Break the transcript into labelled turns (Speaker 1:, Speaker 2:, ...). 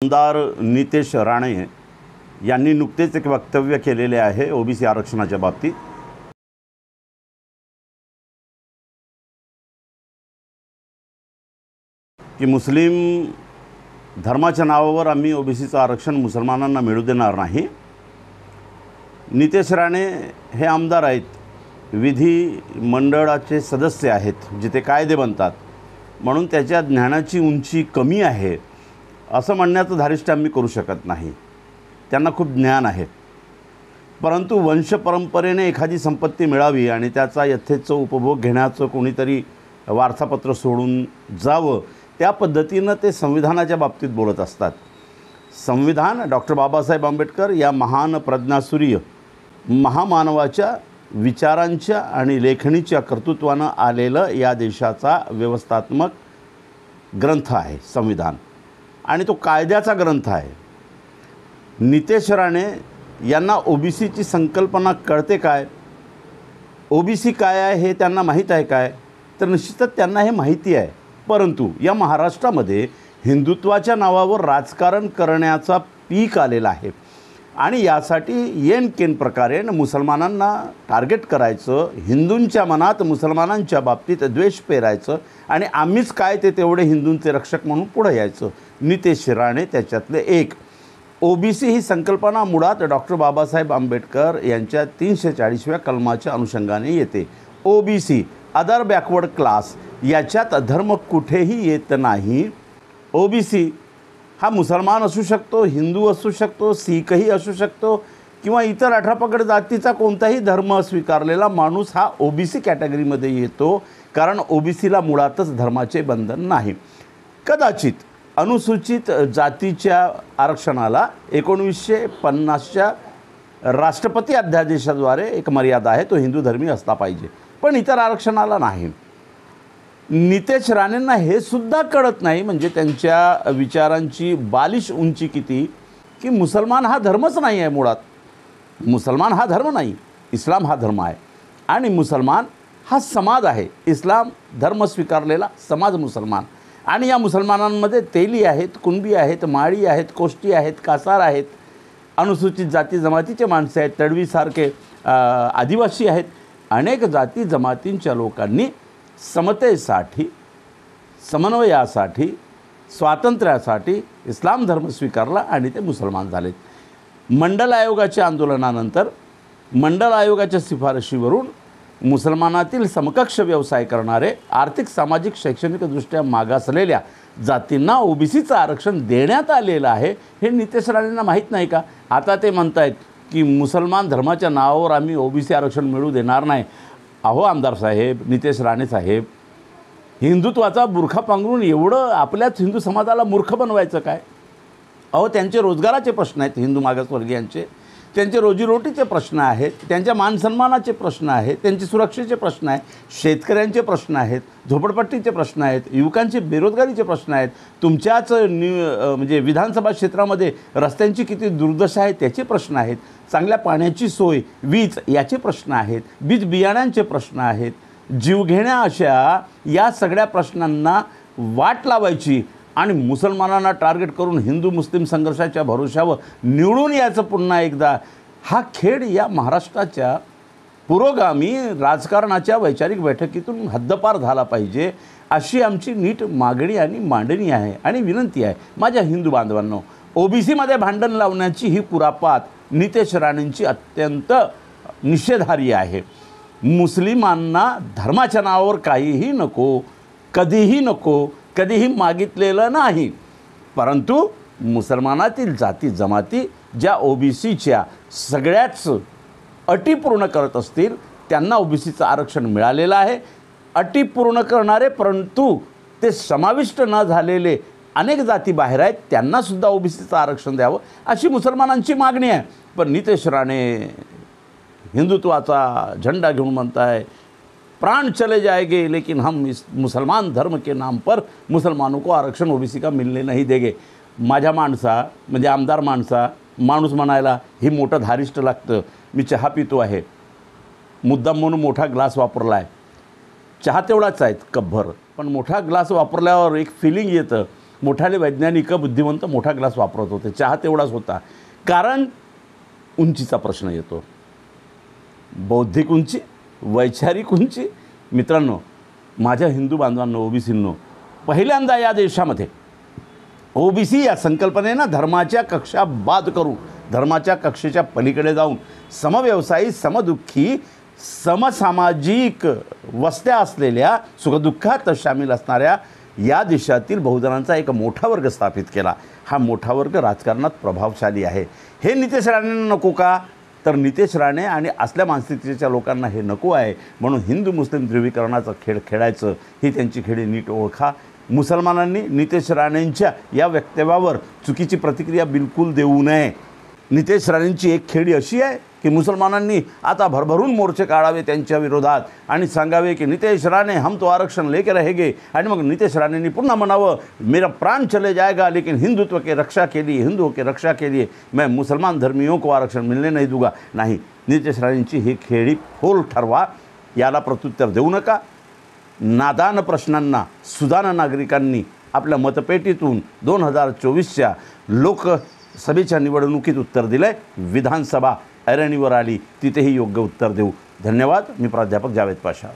Speaker 1: आमदार नितेश राणे यांनी नुकतेच एक वक्तव्य केलेले आहे ओबीसी आरक्षणाच्या बाबतीत। की मुस्लिम धर्माच्या नावावर आम्ही ओबीसीचं आरक्षण मुसलमानांना मिळू देणार नाही। नितेश राणे हे आमदार आहेत, विधी मंडळाचे सदस्य आहेत, जिथे कायदे बनतात, म्हणून त्याच्या ज्ञानाची उंची कमी आहे असं म्हणण्याचं धारिष्ट आम्ही करू शकत नाही। त्यांना खूप ज्ञान आहे, परंतु वंशपरंपरेने एखादी संपत्ती मिळावी आणि त्याचा यथेच्छ उपभोग घेण्याचं कोणीतरी वारसापत्र सोडून जावं, त्या पद्धतीनं ते संविधानाच्या बाबतीत बोलत असतात। संविधान डॉक्टर बाबासाहेब आंबेडकर या महान प्रज्ञासूर्य महामानवाच्या विचारांच्या आणि लेखणीच्या कर्तृत्वानं आलेलं या देशाचा व्यवस्थात्मक ग्रंथ आहे संविधान, आणि तो कायद्याचा ग्रंथ आहे। नितेश राणे यांना ओबीसीची संकल्पना कळते काय, ओबीसी काय आहे हे त्यांना माहीत आहे काय, तर निश्चितच त्यांना हे माहिती आहे। परंतु या महाराष्ट्रामध्ये हिंदुत्वाच्या नावावर राजकारण करण्याचा पीक आलेला आहे आणि यासाठी येनकेन प्रकारे मुसलमानांना टार्गेट करायचं, हिंदूंच्या मनात मुसलमानांच्या बाबतीत द्वेष पेरायचं आणि आम्हीच काय ते तेवढे हिंदूंचे रक्षक म्हणून पुढे यायचं। नितेश राणे त्याच्यातले एक। ओबीसी ही संकल्पना मुळात डॉक्टर बाबासाहेब आंबेडकर यांच्या 340व्या कलमाच्या अनुषंगाने येते। ओबीसी अदर बॅकवर्ड क्लास, याच्यात धर्म कुठेही येत नाही। ओबीसी हा मुसलमान असू शकतो, हिंदू असू शकतो, सिखही असू शकतो किंवा इतर 18 पगड जातीचा कोणताही धर्म स्वीकारलेला माणूस हा ओबीसी कॅटेगरीमध्ये येतो, कारण ओबीसीला मुळातच धर्माचे बंधन नाही। कदाचित अनुसूचित जातीच्या आरक्षणाला 1950च्या राष्ट्रपती अध्यादेशाद्वारे एक मर्यादा आहे, तो हिंदू धर्मी असला पाहिजे, पण इतर आरक्षणाला नाही। नितेश राणेंना हे सुद्धा कळत नाही, म्हणजे त्यांच्या विचारांची बालिश उंची किती, की मुसलमान हा धर्मच नाही आहे। मुळात मुसलमान हा धर्म नाही, इस्लाम हा धर्म आहे आणि मुसलमान हा समाज आहे। इस्लाम धर्म स्वीकारलेला समाज मुसलमान, आणि या मुसलमानांमध्ये तेली आहेत, कुणबी आहेत, माळी आहेत, कोष्टी आहेत, कासार आहेत, अनुसूचित जाती जमातीचे माणसे आहेत, तडवीसारखे आदिवासी आहेत। अनेक जाती जमातींच्या लोकांनी समतेसाठी, समन्वयासाठी, स्वातंत्र्यासाठी इस्लाम धर्म स्वीकारला आणि ते मुसलमान झालेत। मंडल आयोगाच्या आंदोलनानंतर मंडल आयोगाच्या शिफारशीवरून मुसलमानातील समकक्ष व्यवसाय करणारे आर्थिक, सामाजिक, शैक्षणिकदृष्ट्या मागासलेल्या जातींना ओबीसीचं आरक्षण देण्यात आलेलं आहे। हे नितेश राणेंना माहीत नाही का? आता ते म्हणत आहेत की मुसलमान धर्माच्या नावावर आम्ही ओबीसी आरक्षण मिळू देणार नाही। अहो आमदार साहेब, नितेश राणे साहेब, हिंदुत्वाचा बुरखा पांघरून एवढं आपल्याच हिंदू समाजाला मूर्ख बनवायचं काय? अहो त्यांचे रोजगाराचे प्रश्न आहेत, हिंदू मागासवर्गीयांचे, त्यांचे रोजीरोटीचे प्रश्न आहेत, त्यांच्या मानसन्मानाचे प्रश्न आहेत, त्यांचे सुरक्षेचे प्रश्न आहेत, शेतकऱ्यांचे प्रश्न आहेत, झोपडपट्टीचे प्रश्न आहेत, युवकांचे बेरोजगारीचे प्रश्न आहेत, तुमच्याच म्हणजे विधानसभा क्षेत्रामध्ये रस्त्यांची किती दुर्दशा आहे त्याचे प्रश्न आहेत, चांगल्या पाण्याची सोय, वीज याचे प्रश्न आहेत, बीज बियाण्यांचे प्रश्न आहेत, जीवघेण्या अशा या सगळ्या प्रश्नांना वाट लावायची आणि मुसलमानांना टार्गेट करून हिंदू मुस्लिम संघर्षाच्या भरोशावर निवडून यायचं पुन्हा एकदा, हा खेळ या महाराष्ट्राच्या पुरोगामी राजकारणाच्या वैचारिक बैठकीतून हद्दपार झाला पाहिजे, अशी आमची नीट मागणी आणि मांडणी आहे आणि विनंती आहे। माझ्या हिंदू बांधवांनो, ओबीसीमध्ये भांडण लावण्याची ही कुरापात नितेश राणेंची अत्यंत निषेधार्ह आहे। मुस्लिमांना धर्माच्या नावावर काहीही नको, कधीही नको, कधीही मागितलेलं नाही, परंतु मुसलमानातील जाती जमाती ज्या ओबीसीच्या सगळ्याच अटी पूर्ण करत असतील त्यांना ओबीसीचं आरक्षण मिळालेलं आहे। अटी पूर्ण करणारे परंतु ते समाविष्ट न झालेले अनेक जाती बाहेर आहेत, त्यांनासुद्धा ओबीसीचं आरक्षण द्यावं अशी मुसलमानांची मागणी आहे। पण नितेश राणे हिंदुत्वाचा झंडा घेऊन म्हणताय प्राण चले जाएंगे लेकिन हम इस मुसलमान धर्म के नाम पर मुसलमानों को आरक्षण ओबीसी का मिलने नहीं देंगे। माझ्या माणसा, म्हणजे आमदार माणसा, माणूस म्हणायला ही मोठं धारिष्ट लागतं। मी चहा पितो आहे, मुद्दाम म्हणून मोठा ग्लास वापरला आहे, चहा तेवढाच आहेत कपभर, पण मोठा ग्लास वापरल्यावर एक फिलिंग येतं मोठाले वैज्ञानिक बुद्धिवंत मोठा ग्लास वापरत होते, चहा तेवढाच होता. कारण उंचीचा प्रश्न येतो, बौद्धिक उंची, वैचारिक उंची. मित्रांनो, माझ्या हिंदू बांधवांनो, ओबीसींनो, पहिल्यांदा या देशामध्ये ओबीसी या संकल्पनेनं धर्माच्या कक्षा बाद करून, धर्माच्या कक्षेच्या पलीकडे जाऊन समव्यवसायी, समदुःखी, समसामाजिक वस्त्या असलेल्या, सुखदुःखात सामील असणाऱ्या या देशातील बहुजनांचा एक मोठा वर्ग स्थापित केला. हा मोठा वर्ग राजकारणात प्रभावशाली आहे. हे नितेश राणेंना नको का? तर नितेश राणे आणि असल्या मानसिकतेच्या लोकांना हे नको आहे. म्हणून हिंदू मुस्लिम ध्रुवीकरणाचा खेळ खेळायचं ही त्यांची खेळी नीट ओळखा. मुसलमानांनी नितेश राणेंच्या या वक्तव्यावर चुकीची प्रतिक्रिया बिलकुल देऊ नये. नितेश राणेंची एक खेळी अशी आहे की मुसलमानांनी आता भरभरून मोर्चे काढावे त्यांच्या विरोधात आणि सांगावे की नितेश राणे हम तो आरक्षण लेके रहेंगे. आणि मग नितेश राणेंनी पुन्हा म्हणावं, मेरा प्राण चले जाएगा लेकिन हिंदुत्व की रक्षा के लिए, हिंदुओं की रक्षा के लिए मैं मुसलमान धर्मियों को आरक्षण मिलने नहीं दूंगा. नाही, नितेश राणेंची ही खेळी फोल ठरवा. याला प्रत्युत्तर देऊ नका. नादान प्रश्नांना सुदान नागरिकांनी आपल्या मतपेटीतून 2024च्या लोकसभेच्या निवडणुकीत उत्तर दिलंय. विधानसभा ऐरणीवर आली, तिथेही योग्य उत्तर देऊ. धन्यवाद. मी प्राध्यापक जावेद पाशा.